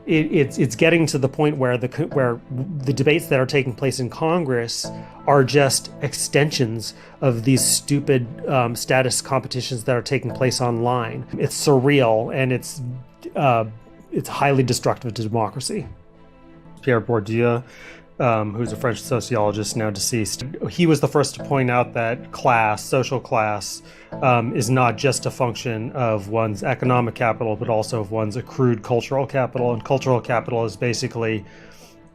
it's getting to the point where the debates that are taking place in Congress are just extensions of these stupid status competitions that are taking place online. It's surreal, and it's highly destructive to democracy. Pierre Bourdieu, who's a French sociologist now deceased, he was the first to point out that social class, is not just a function of one's economic capital, but also of one's accrued cultural capital. And cultural capital is basically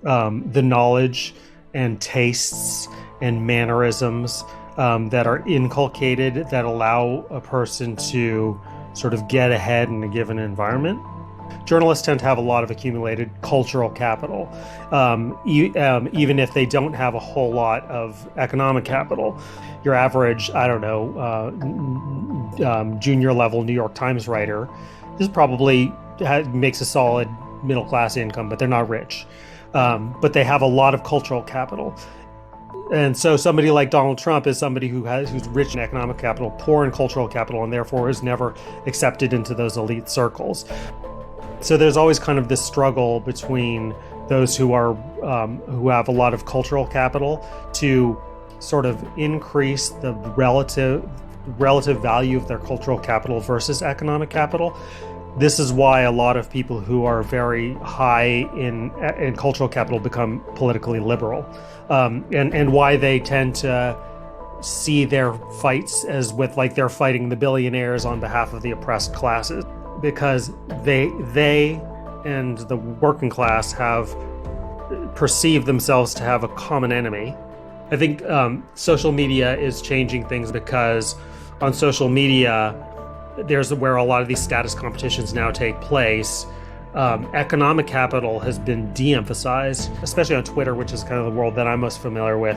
the knowledge and tastes and mannerisms that are inculcated that allow a person to sort of get ahead in a given environment. Journalists tend to have a lot of accumulated cultural capital, even if they don't have a whole lot of economic capital. Your average, junior level New York Times writer is probably makes a solid middle class income, but they're not rich. But they have a lot of cultural capital. And so somebody like Donald Trump is somebody who's rich in economic capital, poor in cultural capital, and therefore is never accepted into those elite circles. So there's always kind of this struggle between those who have a lot of cultural capital to sort of increase the relative value of their cultural capital versus economic capital. This is why a lot of people who are very high in cultural capital become politically liberal, and why they tend to see their fights as with like they're fighting the billionaires on behalf of the oppressed classes. Because they and the working class have perceived themselves to have a common enemy. I think social media is changing things because on social media, there's where a lot of these status competitions now take place. Economic capital has been de-emphasized, especially on Twitter, which is kind of the world that I'm most familiar with.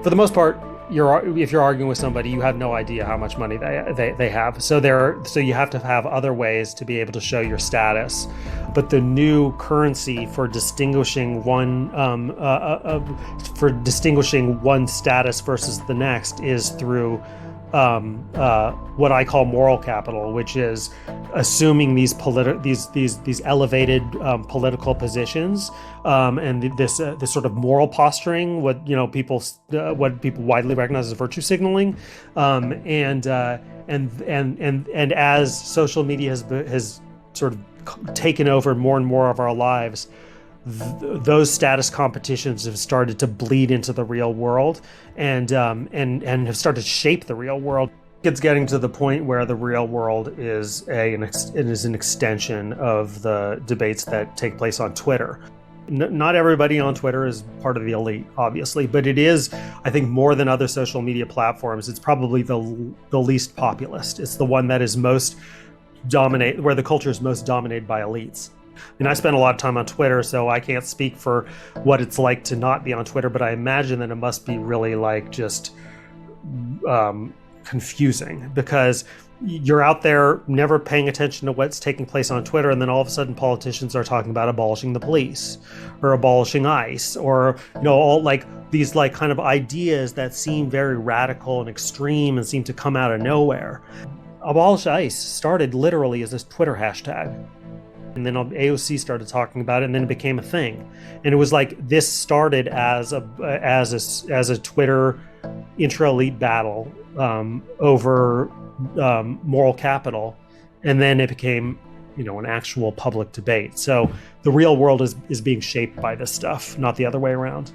For the most part, if you're arguing with somebody, you have no idea how much money they have. So you have to have other ways to be able to show your status. But the new currency for distinguishing one status versus the next is through what I call moral capital, which is assuming these elevated political positions and this sort of moral posturing, what people widely recognize as virtue signaling, and as social media has sort of taken over more and more of our lives, those status competitions have started to bleed into the real world and have started to shape the real world. It's getting to the point where the real world is an extension of the debates that take place on Twitter. Not everybody on Twitter is part of the elite, obviously, but it is, I think, more than other social media platforms, it's probably the least populist. It's the one that is most where the culture is most dominated by elites. I spend a lot of time on Twitter, so I can't speak for what it's like to not be on Twitter, but I imagine that it must be really just confusing, because you're out there never paying attention to what's taking place on Twitter, and then all of a sudden politicians are talking about abolishing the police or abolishing ICE, or all these kind of ideas that seem very radical and extreme and seem to come out of nowhere. Abolish ICE started literally as this Twitter hashtag. And then AOC started talking about it, and then it became a thing. And it was like this started as a Twitter intra-elite battle over moral capital, and then it became an actual public debate. So the real world is being shaped by this stuff, not the other way around.